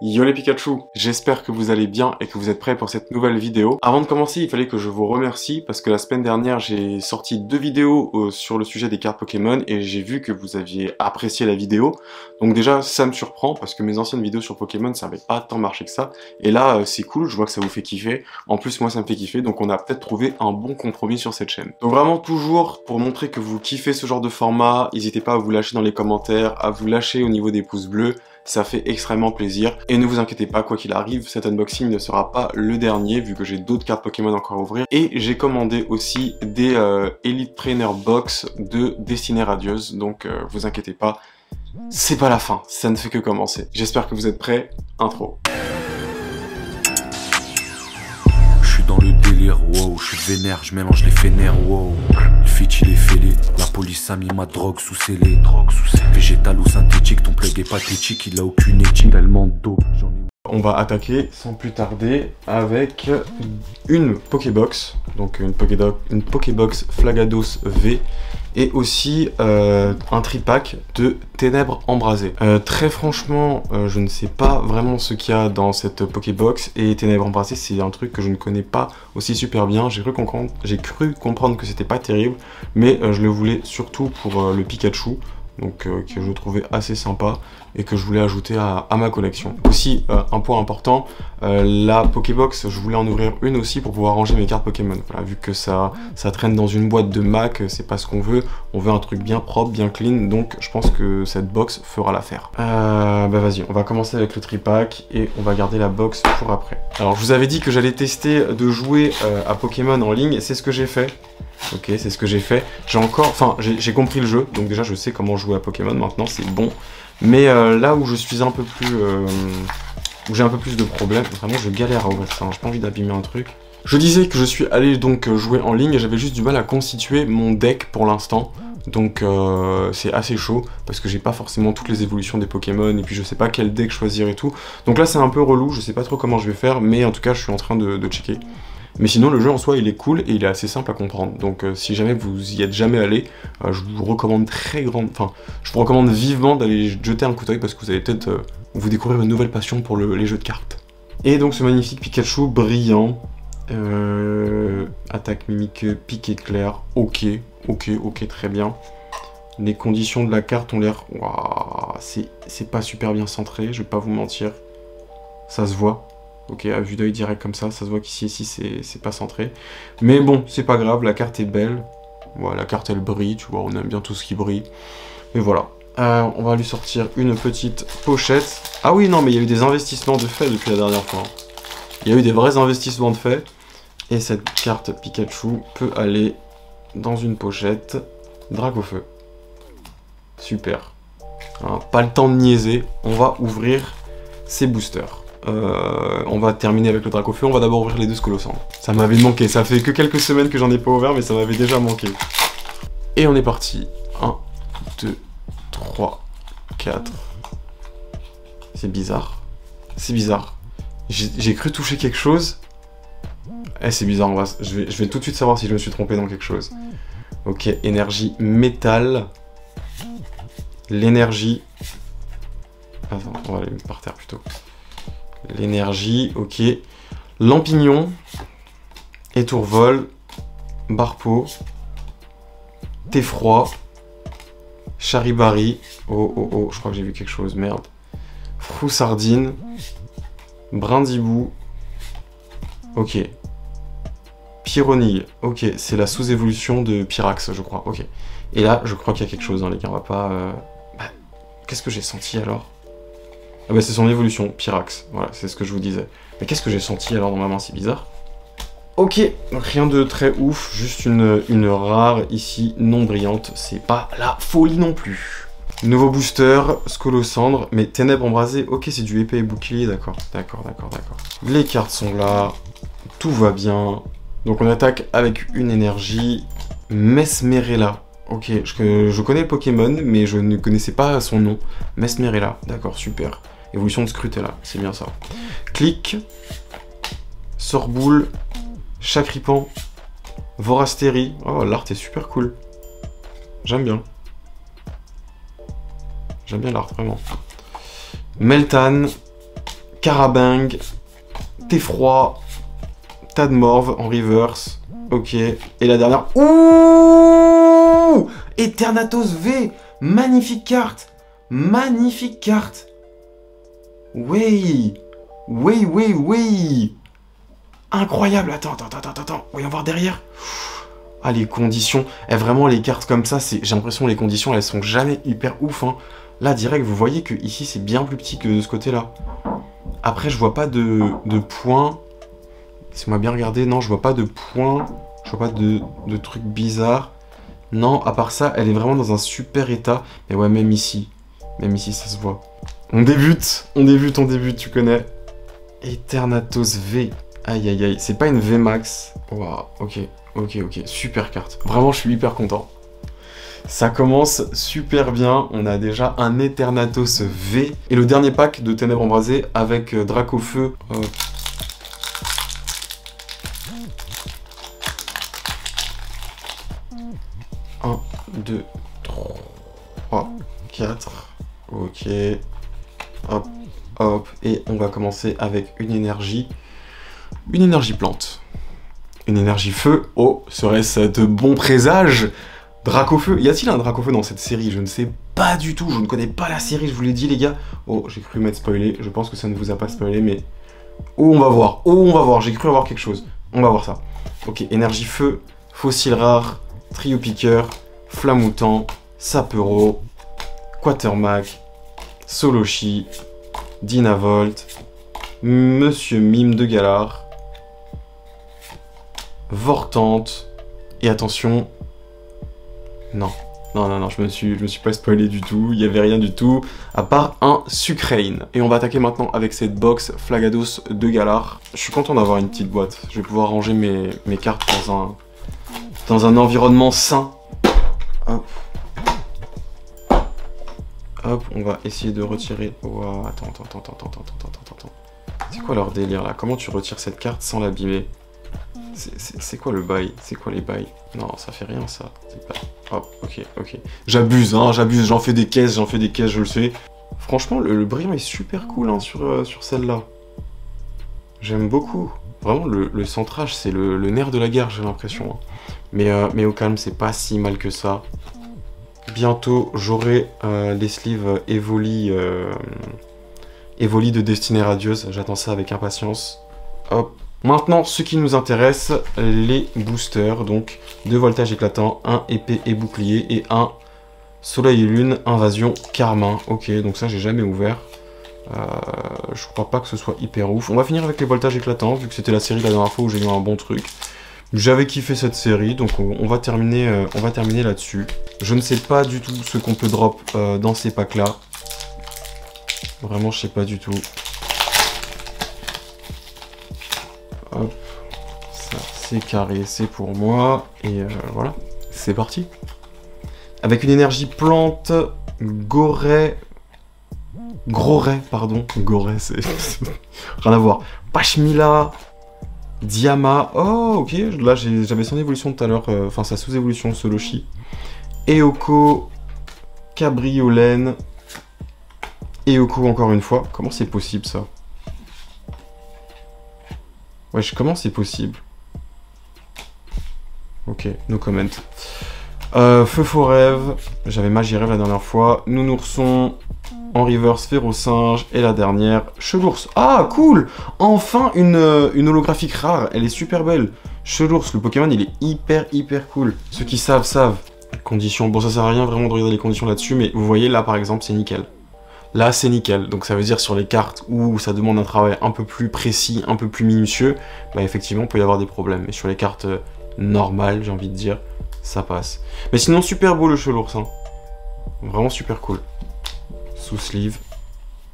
Yo les Pikachu, j'espère que vous allez bien et que vous êtes prêts pour cette nouvelle vidéo. Avant de commencer, il fallait que je vous remercie parce que la semaine dernière, j'ai sorti 2 vidéos sur le sujet des cartes Pokémon et j'ai vu que vous aviez apprécié la vidéo. Donc déjà, ça me surprend parce que mes anciennes vidéos sur Pokémon, ça n'avait pas tant marché que ça. Et là, c'est cool, je vois que ça vous fait kiffer. En plus, moi, ça me fait kiffer, donc on a peut-être trouvé un bon compromis sur cette chaîne. Donc vraiment, toujours, pour montrer que vous kiffez ce genre de format, n'hésitez pas à vous lâcher dans les commentaires, à vous lâcher au niveau des pouces bleus. Ça fait extrêmement plaisir. Et ne vous inquiétez pas, quoi qu'il arrive, cet unboxing ne sera pas le dernier, vu que j'ai d'autres cartes Pokémon encore à ouvrir. Et j'ai commandé aussi des Elite Trainer Box de Destinée Radieuse, donc vous inquiétez pas, c'est pas la fin, ça ne fait que commencer. J'espère que vous êtes prêts, intro. Je suis dans le délire, wow, je suis vénère, je mélange les fénères, wow. Le fit il est fêlé, la police a mis ma drogue sous scellé. Végétal ou synthétique, ton plug est pathétique, il a aucune éthique, tellement d'eau. On va attaquer sans plus tarder avec une Pokébox, donc une Pokébox Flagados V, et aussi un tripack de Ténèbres Embrasées. Très franchement, je ne sais pas vraiment ce qu'il y a dans cette Pokébox, et Ténèbres Embrasées, c'est un truc que je ne connais pas aussi super bien. J'ai cru comprendre que c'était pas terrible, mais je le voulais surtout pour le Pikachu, donc que je trouvais assez sympa et que je voulais ajouter à ma collection. Aussi, un point important, la Pokébox, je voulais en ouvrir une aussi pour pouvoir ranger mes cartes Pokémon. Voilà, vu que ça traîne dans une boîte de Mac, c'est pas ce qu'on veut. On veut un truc bien propre, bien clean, donc je pense que cette box fera l'affaire. Bah vas-y, on va commencer avec le tripack et on va garder la box pour après. Alors je vous avais dit que j'allais tester de jouer à Pokémon en ligne et c'est ce que j'ai fait. Ok, c'est ce que j'ai fait. J'ai compris le jeu, donc déjà je sais comment jouer à Pokémon maintenant, c'est bon. Mais là où je suis un peu plus, où j'ai un peu plus de problèmes, vraiment je galère à ouvrir ça, hein, j'ai pas envie d'abîmer un truc. Je disais que je suis allé donc jouer en ligne et j'avais juste du mal à constituer mon deck pour l'instant. Donc c'est assez chaud parce que j'ai pas forcément toutes les évolutions des Pokémon et puis je sais pas quel deck choisir et tout. Donc là c'est un peu relou, je sais pas trop comment je vais faire, mais en tout cas je suis en train de checker. Mais sinon le jeu en soi il est cool et il est assez simple à comprendre. Donc si jamais vous y êtes jamais allé, je vous recommande je vous recommande vivement d'aller jeter un coup d'œil parce que vous allez peut-être vous découvrir une nouvelle passion pour les jeux de cartes. Et donc ce magnifique Pikachu brillant, attaque mimique, pique éclair, ok, très bien. Les conditions de la carte ont l'air, c'est pas super bien centré, je vais pas vous mentir, ça se voit. Ok, à vue d'œil direct comme ça se voit qu'ici, c'est pas centré. Mais bon, c'est pas grave, la carte est belle. Voilà, la carte elle brille, tu vois, on aime bien tout ce qui brille. Et voilà. On va lui sortir une petite pochette. Ah oui, non, mais il y a eu des investissements de fait depuis la dernière fois. Il y a eu des vrais investissements de fait. Et cette carte Pikachu peut aller dans une pochette. Dracofeu. Super. Hein, pas le temps de niaiser, on va ouvrir ces boosters. On va terminer avec le Dracofeu, on va d'abord ouvrir les deux Scolosandres. Ça m'avait manqué, ça fait que quelques semaines que j'en ai pas ouvert, mais ça m'avait déjà manqué. Et on est parti. 1, 2, 3, 4. C'est bizarre. C'est bizarre. J'ai cru toucher quelque chose. Eh, c'est bizarre, je vais tout de suite savoir si je me suis trompé dans quelque chose. Ok, énergie métal. L'énergie... Attends, on va aller mettre par terre plutôt. L'énergie, ok. Lampignon, étourvol, barpeau, Theffroi, Charibari, oh, je crois que j'ai vu quelque chose, merde. Froussardine, Brindibou, ok. Pyronille, ok, c'est la sous-évolution de Pyrax, je crois, ok. Et là, je crois qu'il y a quelque chose, hein, les gars, on va pas... Qu'est-ce que j'ai senti alors ? Ah bah c'est son évolution, Pyrax, voilà, c'est ce que je vous disais. Mais qu'est-ce que j'ai senti alors dans ma main, c'est bizarre. Ok, rien de très ouf, juste une rare ici, non brillante, c'est pas la folie non plus. Nouveau booster, Scolosandre, mais Ténèbres Embrasées, ok c'est du épée et bouclier, d'accord. Les cartes sont là, tout va bien. Donc on attaque avec une énergie, Mesmerella. Ok, je connais le Pokémon, mais je ne connaissais pas son nom. Mesmerella, d'accord, super. Évolution de Scrutella, c'est bien ça. Clic, Sorboule, Chacripan, Vorastéry. Oh, l'art est super cool. J'aime bien. J'aime bien l'art, vraiment. Meltan, Carabang, T'effroi, Tas de morve en reverse. Ok. Et la dernière. Ouh, Eternatus V. Magnifique carte. Magnifique carte. Oui. Oui, oui, oui. Incroyable. Attends. Voyons voir derrière. Ah, les conditions. Eh, vraiment, les cartes comme ça, j'ai l'impression que les conditions, elles sont jamais hyper ouf. Hein. Là, direct, vous voyez que ici, c'est bien plus petit que de ce côté-là. Après, je vois pas de points. Laissez-moi bien regarder. Non, je vois pas de points. Je vois pas de trucs bizarres. Non, à part ça, elle est vraiment dans un super état. Mais ouais, même ici, ça se voit. On débute, tu connais. Eternatus V. Aïe, aïe, aïe. C'est pas une V max. Waouh, ok. Super carte. Vraiment, je suis hyper content. Ça commence super bien. On a déjà un Eternatus V. Et le dernier pack de Ténèbres Embrasées avec Dracofeu. 1, 2, 3, 4. Ok. Hop, hop. Et on va commencer avec une énergie. Une énergie plante. Une énergie feu. Oh, serait-ce de bons présages? Dracofeu. Y a-t-il un Dracofeu dans cette série? Je ne sais pas du tout. Je ne connais pas la série, je vous l'ai dit, les gars. Oh, j'ai cru m'être spoilé. Je pense que ça ne vous a pas spoilé, mais... Oh, on va voir. Oh, on va voir. J'ai cru avoir quelque chose. On va voir ça. Ok, énergie feu. Fossile rare. Trio piqueur. Flamoutant. Sapero. Quatermack. Solochi. Dynavolt. Monsieur Mime de Galar. Vortante. Et attention... Non, je me suis pas spoilé du tout, il y avait rien du tout, à part un Sucrane. Et on va attaquer maintenant avec cette box Flagados de Galar. Je suis content d'avoir une petite boîte, je vais pouvoir ranger mes cartes dans un environnement sain. Hop. Hop, on va essayer de retirer... Wow, attends. C'est quoi leur délire là? Comment tu retires cette carte sans l'abîmer? C'est quoi le bail? C'est quoi les bails? Non, ça fait rien ça. Pas... Hop, ok. J'abuse, hein, j'en fais des caisses, je le sais. Franchement, le brillant est super cool hein, sur celle-là. J'aime beaucoup. Vraiment, le centrage, c'est le nerf de la guerre, j'ai l'impression. Hein. Mais au calme, c'est pas si mal que ça. Bientôt, j'aurai les sleeves Evoli de Destinée Radieuse. J'attends ça avec impatience. Hop. Maintenant, ce qui nous intéresse, les boosters, donc 2 voltages éclatants, 1 épée et bouclier et 1 soleil et lune, invasion carmin. Ok, donc ça j'ai jamais ouvert. Je crois pas que ce soit hyper ouf. On va finir avec les voltages éclatants, vu que c'était la série la dernière fois où j'ai eu un bon truc. J'avais kiffé cette série, donc on va terminer là-dessus. Je ne sais pas du tout ce qu'on peut drop dans ces packs-là. Vraiment, je sais pas du tout. Hop, ça c'est carré, c'est pour moi, et voilà, c'est parti. Avec une énergie plante, Goret, c'est... rien à voir. Pashmila, Diama, oh ok, là j'avais son évolution tout à l'heure, enfin sa sous-évolution, Solochi. Eoko, Cabriolène, Eoko encore une fois, comment c'est possible ça? Wesh, comment c'est possible? Ok, no comment. Feu faux rêve, j'avais Magie rêve la dernière fois. Nounourson, en reverse Férocinge, et la dernière, Chelours. Ah, cool! Enfin une holographique rare, elle est super belle. Chelours, le Pokémon, il est hyper cool. Ceux qui savent. Conditions, bon ça sert à rien vraiment de regarder les conditions là-dessus, mais vous voyez là par exemple c'est nickel. Là, c'est nickel. Donc, ça veut dire sur les cartes où ça demande un travail un peu plus précis, un peu plus minutieux, bah effectivement, il peut y avoir des problèmes. Mais sur les cartes normales, j'ai envie de dire, ça passe. Mais sinon, super beau le Chelours. Hein. Vraiment super cool. Sous sleeve.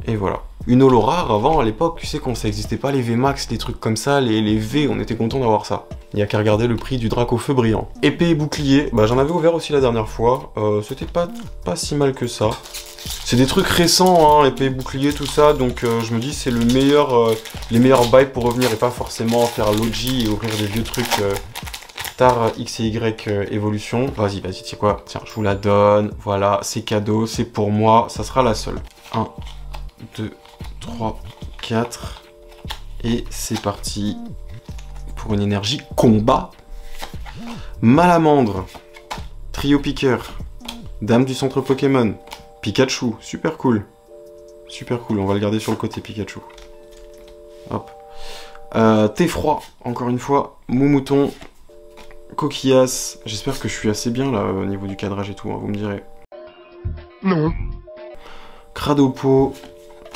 Et voilà. Une holo rare avant, à l'époque, tu sais, quand ça n'existait pas, les VMAX, les trucs comme ça, les V, on était content d'avoir ça. Il n'y a qu'à regarder le prix du Dracofeu brillant. Épée et bouclier, bah j'en avais ouvert aussi la dernière fois. C'était pas si mal que ça. C'est des trucs récents, hein, épée et bouclier, tout ça, donc je me dis c'est les meilleurs bails pour revenir et pas forcément faire l'OG et ouvrir des vieux trucs Star X et Y évolution. Vas-y, tu sais quoi? Tiens, je vous la donne, voilà, c'est cadeau, c'est pour moi, ça sera la seule. 1, 2, 3, 4. Et c'est parti pour une énergie combat. Malamandre, Trio Piqueur, Dame du centre Pokémon, Pikachu, super cool. Super cool, on va le garder sur le côté Pikachu. Hop. Thé froid, encore une fois, Moumouton, Coquillas. J'espère que je suis assez bien là au niveau du cadrage et tout, hein, vous me direz. Non. Cradopo.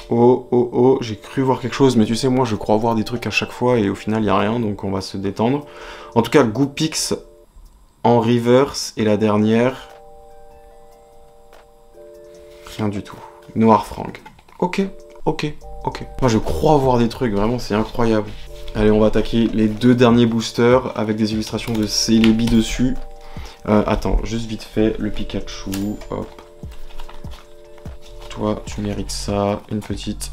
Oh, j'ai cru voir quelque chose, mais tu sais, moi je crois voir des trucs à chaque fois et au final il n'y a rien, donc on va se détendre. En tout cas, Goopix en reverse et la dernière. Rien du tout. Noir Frank. Ok. Moi je crois voir des trucs, vraiment c'est incroyable. Allez, on va attaquer les 2 derniers boosters avec des illustrations de Celebi dessus. Attends, juste vite fait, le Pikachu, hop. Toi, tu mérites ça, une petite.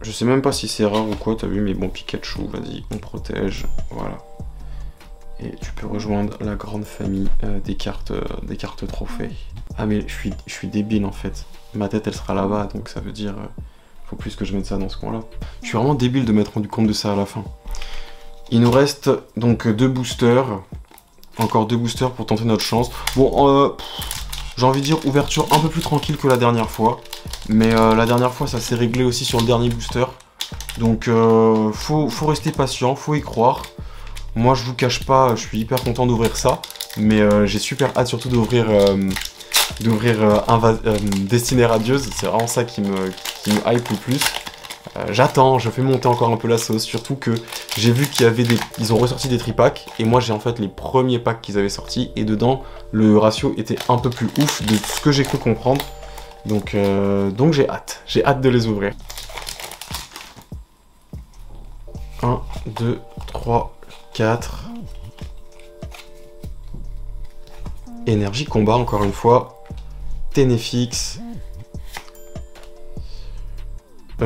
Je sais même pas si c'est rare ou quoi, t'as vu, mais bon, Pikachu, vas-y, on protège, voilà. Et tu peux rejoindre la grande famille des cartes trophées. Ah mais je suis débile en fait. Ma tête elle sera là-bas, donc ça veut dire faut plus que je mette ça dans ce coin-là. Je suis vraiment débile de m'être rendu compte de ça à la fin. Il nous reste donc 2 boosters. Encore 2 boosters pour tenter notre chance. Bon, j'ai envie de dire ouverture un peu plus tranquille que la dernière fois. Mais la dernière fois ça s'est réglé aussi sur le dernier booster. Donc faut rester patient, faut y croire. Moi je vous cache pas, je suis hyper content d'ouvrir ça. Mais j'ai super hâte surtout d'ouvrir Destinée Radieuse. C'est vraiment ça qui me hype le plus. J'attends, je fais monter encore un peu la sauce, surtout que j'ai vu qu'il y avait ils ont ressorti des tripacks, et moi j'ai en fait les premiers packs qu'ils avaient sortis, et dedans, le ratio était un peu plus ouf de ce que j'ai cru comprendre. Donc j'ai hâte de les ouvrir. 1, 2, 3, 4... Énergie combat, encore une fois. Ténéfix.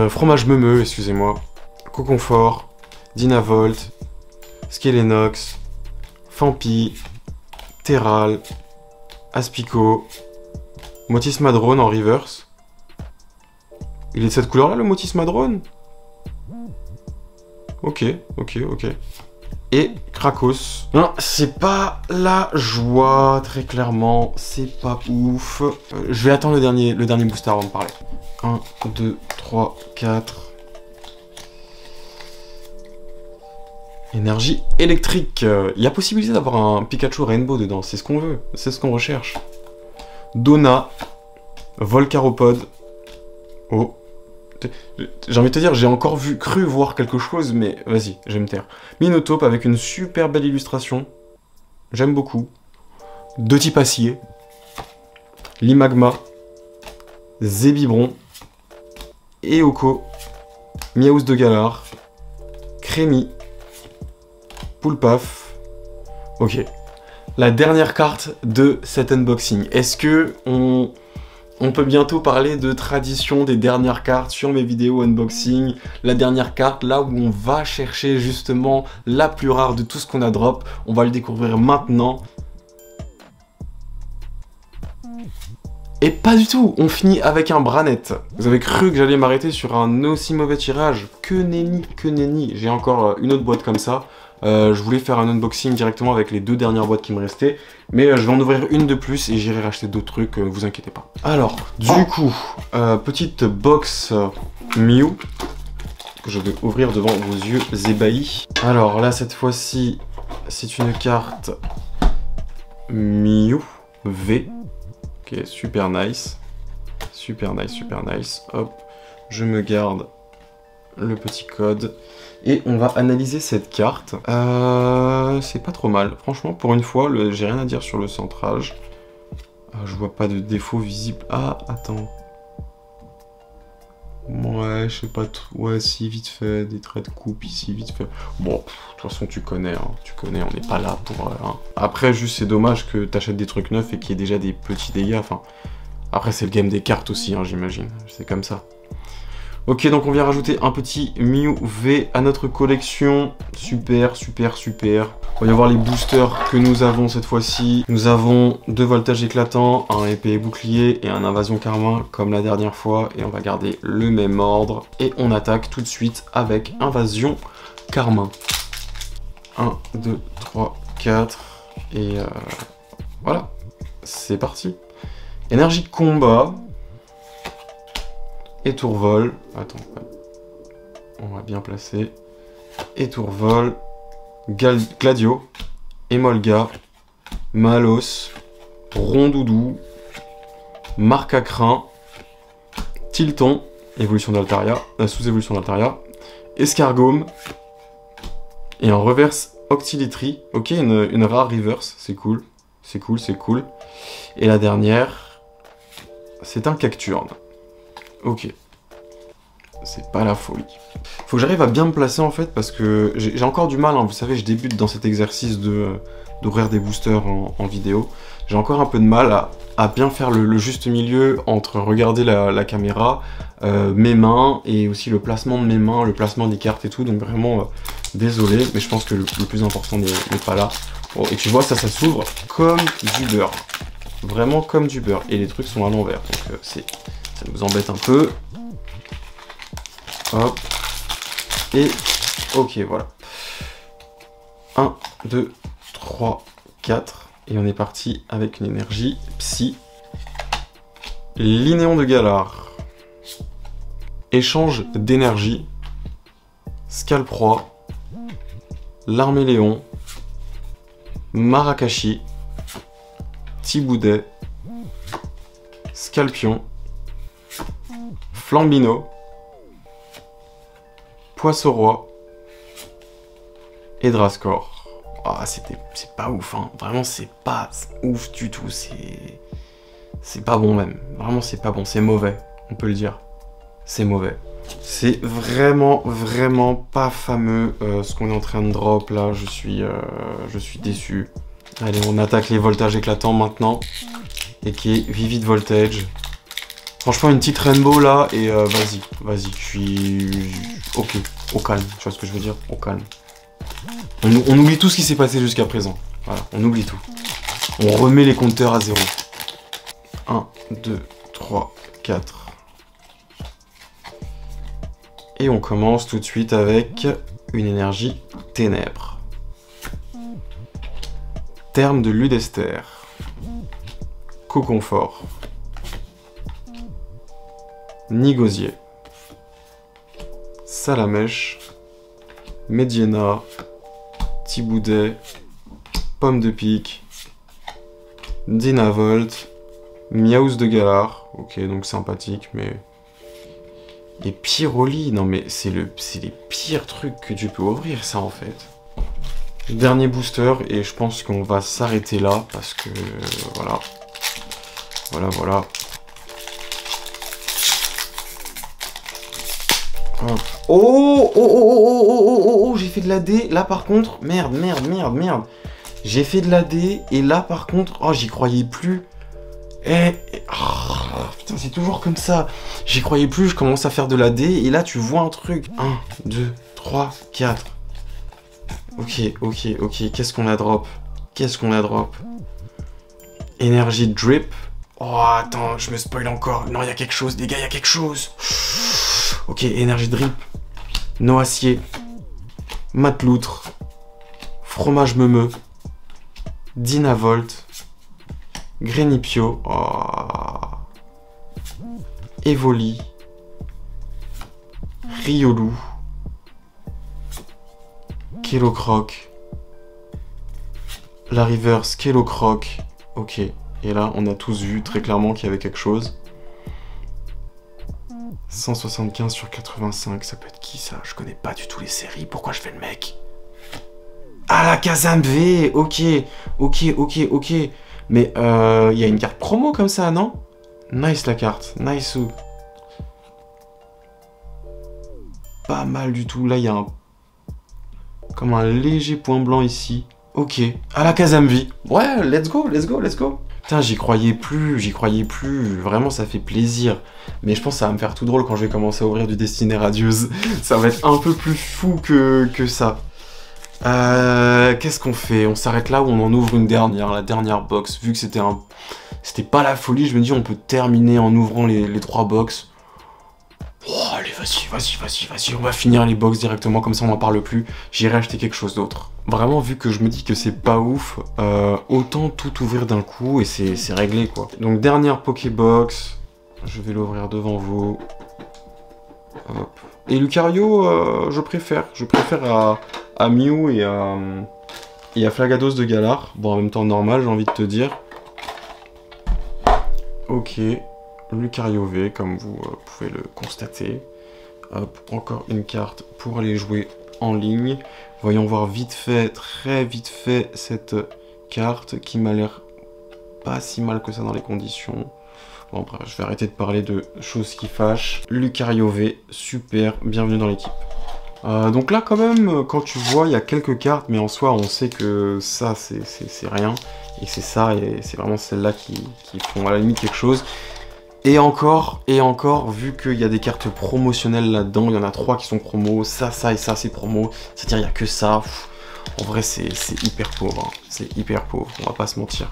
Fromage meumeux, excusez-moi. Coconfort. Dynavolt. Skelenox. Fampi. Terral. Aspico. Motismadrone en reverse. Il est de cette couleur-là, le Motismadrone? Ok. Et Krakos. Non, c'est pas la joie, très clairement. C'est pas ouf. Je vais attendre le dernier booster avant de parler. 1, 2, 3, 4. Énergie électrique. Il y a possibilité d'avoir un Pikachu Rainbow dedans. C'est ce qu'on veut. C'est ce qu'on recherche. Donna. Volcaropod. Oh. J'ai envie de te dire, j'ai encore cru voir quelque chose, mais vas-y, je vais me taire. Minotape avec une super belle illustration. J'aime beaucoup. 2 types acier. Limagma. Zébibron. Eoko. Miaus de Galar. Crémy. Poulpaf. Ok. La dernière carte de cet unboxing. Est-ce que on peut bientôt parler de tradition des dernières cartes sur mes vidéos unboxing. La dernière carte, là où on va chercher justement la plus rare de tout ce qu'on a drop. On va le découvrir maintenant. Et pas du tout, on finit avec un Branette. Vous avez cru que j'allais m'arrêter sur un aussi mauvais tirage? Que nenni. J'ai encore une autre boîte comme ça. Je voulais faire un unboxing directement avec les 2 dernières boîtes qui me restaient. Mais je vais en ouvrir une de plus et j'irai racheter d'autres trucs, vous inquiétez pas. Alors, du coup, petite box Mew que je vais ouvrir devant vos yeux ébahis. Alors là, cette fois-ci, c'est une carte Mew V. Ok, super nice. Super nice. Hop, je me garde le petit code. Et on va analyser cette carte. C'est pas trop mal. Franchement, pour une fois, j'ai rien à dire sur le centrage. Je vois pas de défaut visible. Ah, attends. Ouais, je sais pas trop. Ouais, si, vite fait. Des traits de coupe ici, vite fait. Bon, de toute façon, tu connais, on n'est pas là pour... Après, juste, c'est dommage que t'achètes des trucs neufs et qu'il y ait déjà des petits dégâts. Enfin, après, c'est le game des cartes aussi, j'imagine. C'est comme ça. Ok, donc on vient rajouter un petit Mew V à notre collection. Super, super, super. On va y avoir les boosters que nous avons cette fois-ci. Nous avons 2 voltages éclatants, un épée et bouclier et un invasion carmin comme la dernière fois. Et on va garder le même ordre. Et on attaque tout de suite avec invasion carmin. 1, 2, 3, 4. Et voilà, c'est parti. Énergie de combat. Étourvol. Attends, on va bien placer. Étourvol. Gladio. Emolga. Malos. Rondoudou. Marcacrin. Tilton. Évolution d'Altaria. Sous-évolution d'Altaria. Escargome. Et en reverse Octilitry. Ok, une rare reverse. C'est cool. C'est cool, c'est cool. Et la dernière, c'est un Cacturne. Ok. C'est pas la folie. Faut que j'arrive à bien me placer en fait parce que j'ai encore du mal, hein. Vous savez, je débute dans cet exercice d'ouvrir des boosters en vidéo. J'ai encore un peu de mal à bien faire le juste milieu entre regarder la caméra, mes mains et aussi le placement de mes mains, le placement des cartes et tout. Donc vraiment, désolé, mais je pense que le plus important n'est pas là. Bon, et tu vois, ça s'ouvre comme du beurre. Vraiment comme du beurre. Et les trucs sont à l'envers. Donc ça nous embête un peu. Hop. Et ok, voilà. 1, 2, 3, 4. Et on est parti avec une énergie psy. Linéon de Galar. Échange d'énergie. Scalproie. Larméléon. Marakashi. Tiboudet. Scalpion. Flambino. Poisson-roi. Et Drascore. Ah, c'est pas ouf, hein. Vraiment, c'est pas ouf du tout. C'est pas bon, même. Vraiment, c'est pas bon. C'est mauvais, on peut le dire. C'est mauvais. C'est vraiment, vraiment pas fameux ce qu'on est en train de drop, là. Je suis déçu. Allez, on attaque les voltages éclatants maintenant. Et qui est Vivid Voltage. Franchement, une petite rainbow là, et vas-y, je suis... Ok, au calme, tu vois ce que je veux dire? Au calme. On oublie tout ce qui s'est passé jusqu'à présent. Voilà, on oublie tout. On remet les compteurs à 0. 1, 2, 3, 4. Et on commence tout de suite avec une énergie ténèbres. Terme de Ludester. Coconfort. Nigosier. Salamèche. Mediena. Tiboudet. Pomme de pique. Dynavolt. Miaus de Galar. Ok, donc sympathique, mais... Et Pyroli, non mais c'est les pires trucs que tu peux ouvrir, ça, en fait. Dernier booster, et je pense qu'on va s'arrêter là, parce que... voilà. Voilà. Hop. Oh, j'ai fait de la D, là par contre, merde. J'ai fait de la D, et là par contre, oh, j'y croyais plus. Putain, c'est toujours comme ça. J'y croyais plus, je commence à faire de la D, et là tu vois un truc. 1, 2, 3, 4. Ok, qu'est-ce qu'on a drop? Énergie drip. Oh, attends, je me spoil encore. Non, il y a quelque chose, les gars, il y a quelque chose. Ok, énergie drip. Noacier. Mateloutre. Fromage meumeux. Dynavolt. Grenipio. Oh. Evoli. Riolou. Kellocroc. La reverse Kellocroc. Ok. Et là, on a tous vu très clairement qu'il y avait quelque chose. 175 sur 85, ça peut être qui ça? Je connais pas du tout les séries, pourquoi je fais le mec? Ah, la Kazam V. Ok. Mais il y a une carte promo comme ça, non? Nice la carte, nice ou. Pas mal du tout, là il y a un léger point blanc ici. Ok, à la Kazam V. Ouais, let's go. Putain, j'y croyais plus. Vraiment, ça fait plaisir. Mais je pense que ça va me faire tout drôle quand je vais commencer à ouvrir du Destiné Radieuse. Ça va être un peu plus fou que ça. Qu'est-ce qu'on fait? On s'arrête là ou on en ouvre une dernière, la dernière box. Vu que c'était pas la folie, je me dis on peut terminer en ouvrant les 3 box. Oh, allez, vas-y, on va finir les box directement, comme ça on n'en parle plus. J'irai acheter quelque chose d'autre. Vraiment, vu que je me dis que c'est pas ouf, autant tout ouvrir d'un coup et c'est réglé, quoi. Donc, dernière Pokébox. Je vais l'ouvrir devant vous. Hop. Et Lucario, je préfère à Mew et à Flagados de Galar. Bon, en même temps, normal, j'ai envie de te dire. Ok. Lucario V, comme vous pouvez le constater. Hop, encore une carte pour aller jouer en ligne. Voyons voir vite fait, très vite fait, cette carte qui m'a l'air pas si mal que ça dans les conditions. Bon, bref, je vais arrêter de parler de choses qui fâchent. Lucario V, super, bienvenue dans l'équipe. Donc là, quand même, quand tu vois, il y a quelques cartes, mais en soi, on sait que ça, c'est rien. Et c'est ça, et c'est vraiment celles-là qui font à la limite quelque chose. Et encore, vu qu'il y a des cartes promotionnelles là-dedans, il y en a 3 qui sont promo, ça et ça c'est promo, c'est-à-dire il n'y a que ça. Pff, en vrai c'est hyper pauvre, hein. C'est hyper pauvre, on va pas se mentir.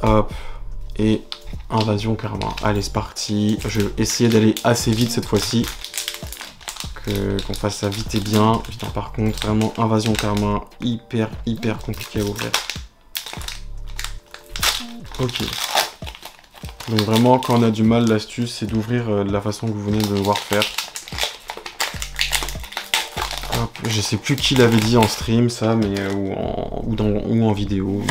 Hop, et Invasion Karma. Allez c'est parti, je vais essayer d'aller assez vite cette fois-ci, qu'on fasse ça vite et bien. Putain par contre, vraiment Invasion Karma, hyper compliqué à ouvrir. Ok. Donc vraiment, quand on a du mal, l'astuce, c'est d'ouvrir de la façon que vous venez de me voir faire. Hop, je sais plus qui l'avait dit en stream, ça, mais ou en vidéo,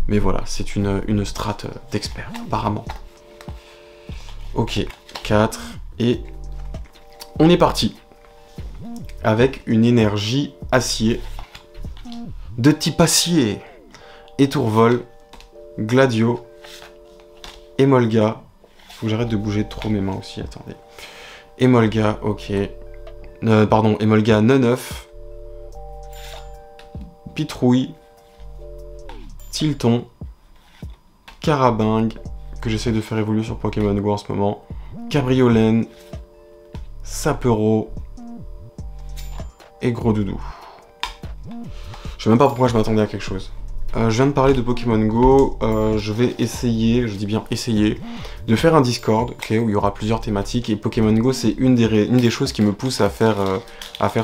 mais voilà, c'est une strat d'expert, apparemment. Ok, 4, et on est parti. Avec une énergie acier, de type acier, Étourvol, Gladio, Emolga, faut que j'arrête de bouger trop mes mains aussi, attendez. Emolga, ok. Pardon, Emolga Neneuf, Pitrouille, Tilton, Carabingue, que j'essaie de faire évoluer sur Pokémon Go en ce moment, Cabriolène, Sapero et Gros Doudou. Je sais même pas pourquoi je m'attendais à quelque chose. Je viens de parler de Pokémon Go, je vais essayer, je dis bien essayer, de faire un Discord, okay, où il y aura plusieurs thématiques, et Pokémon Go c'est une des choses qui me pousse à faire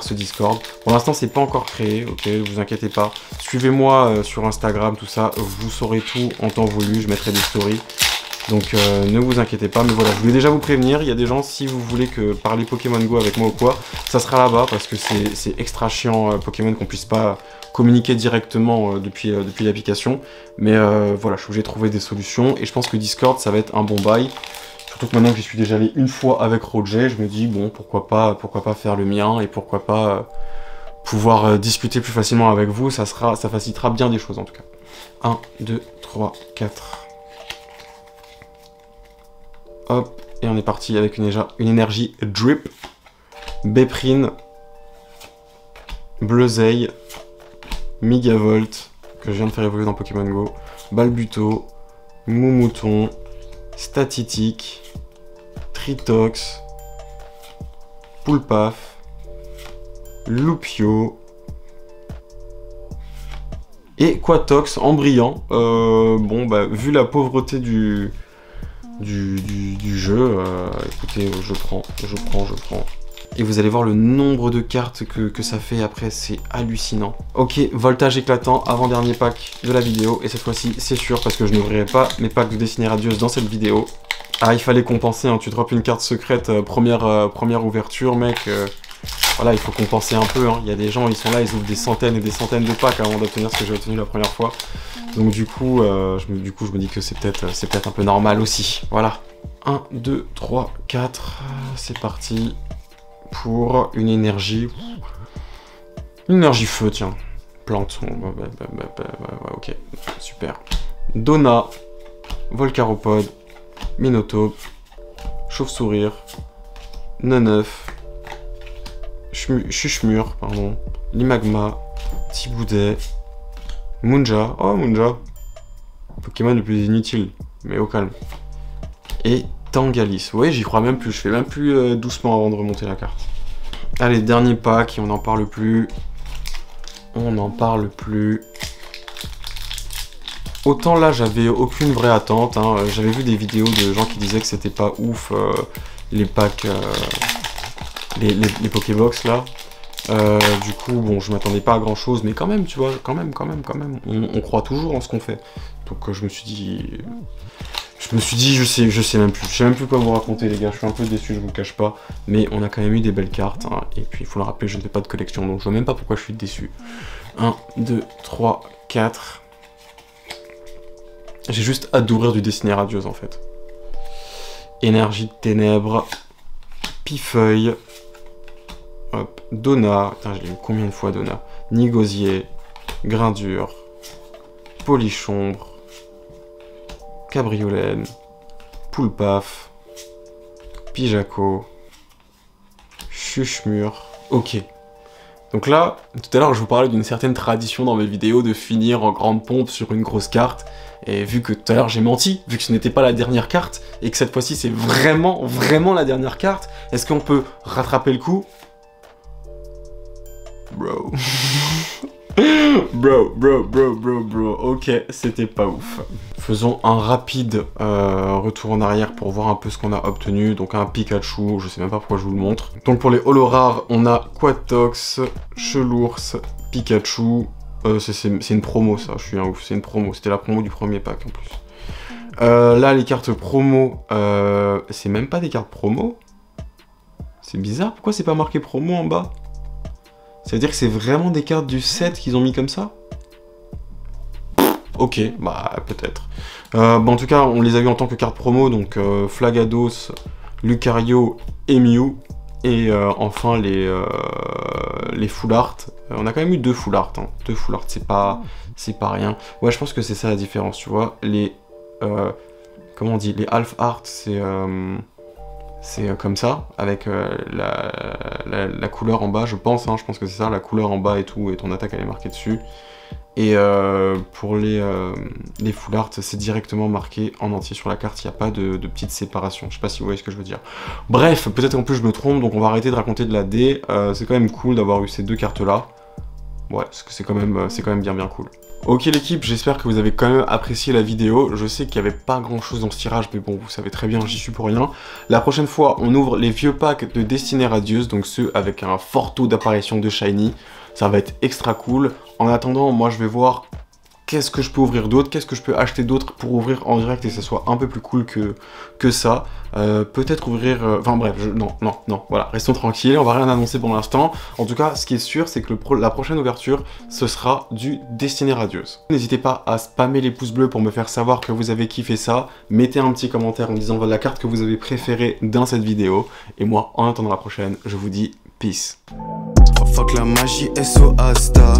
ce Discord. Pour l'instant c'est pas encore créé, ok, vous inquiétez pas. Suivez-moi sur Instagram, tout ça, vous saurez tout en temps voulu, je mettrai des stories. Donc ne vous inquiétez pas, mais voilà, je voulais déjà vous prévenir, il y a des gens, si vous voulez parler Pokémon Go avec moi ou quoi, ça sera là-bas, parce que c'est extra chiant Pokémon qu'on puisse pas communiquer directement depuis l'application. Mais voilà, je suis obligé de trouver des solutions, et je pense que Discord, ça va être un bon bail. Surtout que maintenant que j'y suis déjà allé une fois avec Roger, je me dis, bon, pourquoi pas faire le mien, et pourquoi pas pouvoir discuter plus facilement avec vous, ça facilitera bien des choses en tout cas. 1, 2, 3, 4... Hop, et on est parti avec une énergie Drip, Béprine, Bleuzeille, Megavolt, que je viens de faire évoluer dans Pokémon Go, Balbuto, Moumouton, Statitique, Tritox, Poulpaf, Loupio, et Quatox en brillant. Bon, bah, vu la pauvreté du jeu, écoutez, je prends. Et vous allez voir le nombre de cartes que ça fait après, c'est hallucinant. Ok, voltage éclatant, avant-dernier pack de la vidéo, et cette fois-ci, c'est sûr, parce que je n'ouvrirai pas mes packs de Destiné Radieuse dans cette vidéo. Ah, il fallait compenser, hein, tu drops une carte secrète, première ouverture, mec, voilà, il faut compenser un peu, hein. Il y a des gens, ils sont là, ils ouvrent des centaines et des centaines de packs avant d'obtenir ce que j'ai obtenu la première fois. Donc du coup, je me dis que c'est peut-être un peu normal aussi. Voilà. 1, 2, 3, 4. C'est parti pour une énergie. Une énergie feu, tiens. Plante. Ouais, ok. Super. Donna. Volcaropode. Minotaure. Chauve-sourire. Neneuf. Chuchemur, pardon. Limagma. Tiboudet. Munja. Oh, Munja. Pokémon le plus inutile, mais au calme. Et Tangalis. Ouais, j'y crois même plus. Je fais même plus doucement avant de remonter la carte. Allez, dernier pack, et on n'en parle plus. On n'en parle plus. Autant là, j'avais aucune vraie attente. Hein. J'avais vu des vidéos de gens qui disaient que c'était pas ouf les packs, les Pokébox là. Du coup, bon, je m'attendais pas à grand chose, mais quand même, tu vois, quand même. On croit toujours en ce qu'on fait. Donc je me suis dit, je sais même plus. Je sais même plus quoi vous raconter, les gars. Je suis un peu déçu, je vous le cache pas. Mais on a quand même eu des belles cartes. Hein. Et puis, il faut le rappeler, je ne fais pas de collection. Donc, je vois même pas pourquoi je suis déçu. 1, 2, 3, 4. J'ai juste hâte d'ouvrir du Destiné Radieuse, en fait. Énergie de ténèbres. Pifeuille. Hop. Donna. Putain, j'ai eu combien de fois Donna? Nigosier. Grindure. Polichombre. Cabriolène, Poulpaf, Pijaco, Chuchemur. Ok. Donc là, tout à l'heure, je vous parlais d'une certaine tradition dans mes vidéos de finir en grande pompe sur une grosse carte. Et vu que tout à l'heure j'ai menti, vu que ce n'était pas la dernière carte, et que cette fois-ci c'est vraiment la dernière carte, est-ce qu'on peut rattraper le coup? Bro. Bro, ok, c'était pas ouf. Faisons un rapide retour en arrière pour voir un peu ce qu'on a obtenu. Donc un Pikachu, je sais même pas pourquoi je vous le montre. Donc pour les holo rares, on a Quatox, Chelours, Pikachu. C'est une promo ça, je suis un ouf, c'est une promo. C'était la promo du premier pack en plus. Là les cartes promo, c'est même pas des cartes promo. C'est bizarre, pourquoi c'est pas marqué promo en bas? Ça veut dire que c'est vraiment des cartes du set qu'ils ont mis comme ça? Ok, bah peut-être. En tout cas, on les a eu en tant que cartes promo, donc Flagados, Lucario et Mew. Et enfin les full art. On a quand même eu 2 full art. Hein. 2 full art, c'est pas rien. Ouais, je pense que c'est ça la différence, tu vois. Les comment on dit? Les half art, c'est comme ça, avec la couleur en bas, je pense que c'est ça, la couleur en bas et tout, et ton attaque elle est marquée dessus. Et pour les full art, c'est directement marqué en entier sur la carte, il n'y a pas de petite séparation, je sais pas si vous voyez ce que je veux dire. Bref, peut-être qu'en plus je me trompe, donc on va arrêter de raconter de la D, c'est quand même cool d'avoir eu ces 2 cartes là. Ouais, parce que c'est quand même bien cool. Ok l'équipe, j'espère que vous avez quand même apprécié la vidéo. Je sais qu'il n'y avait pas grand chose dans ce tirage, mais bon, vous savez très bien, j'y suis pour rien. La prochaine fois, on ouvre les vieux packs de Destiné Radieuse, donc ceux avec un fort taux d'apparition de Shiny. Ça va être extra cool. En attendant, moi je vais voir qu'est-ce que je peux ouvrir d'autre, qu'est-ce que je peux acheter d'autre pour ouvrir en direct et que ça soit un peu plus cool que ça. Peut-être ouvrir... Enfin bref, non, voilà, restons tranquilles, on va rien annoncer pour l'instant. En tout cas, ce qui est sûr, c'est que la prochaine ouverture, ce sera du Destiné Radieuse. N'hésitez pas à spammer les pouces bleus pour me faire savoir que vous avez kiffé ça. Mettez un petit commentaire en disant voilà, la carte que vous avez préférée dans cette vidéo. Et moi, en attendant la prochaine, je vous dis peace. Oh fuck la magie, SO Asta.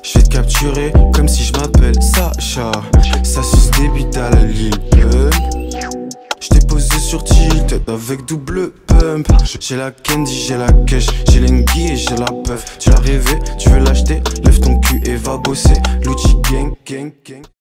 Je vais te capturer comme si je m'appelle Sacha. Ça suce des bites à la Lil Pump. Je t'ai posé sur tilt avec double pump. J'ai la candy, j'ai la cash, j'ai l'enguy et j'ai la puff. Tu l'as rêvé, tu veux l'acheter, lève ton cul et va bosser. Luchi gang.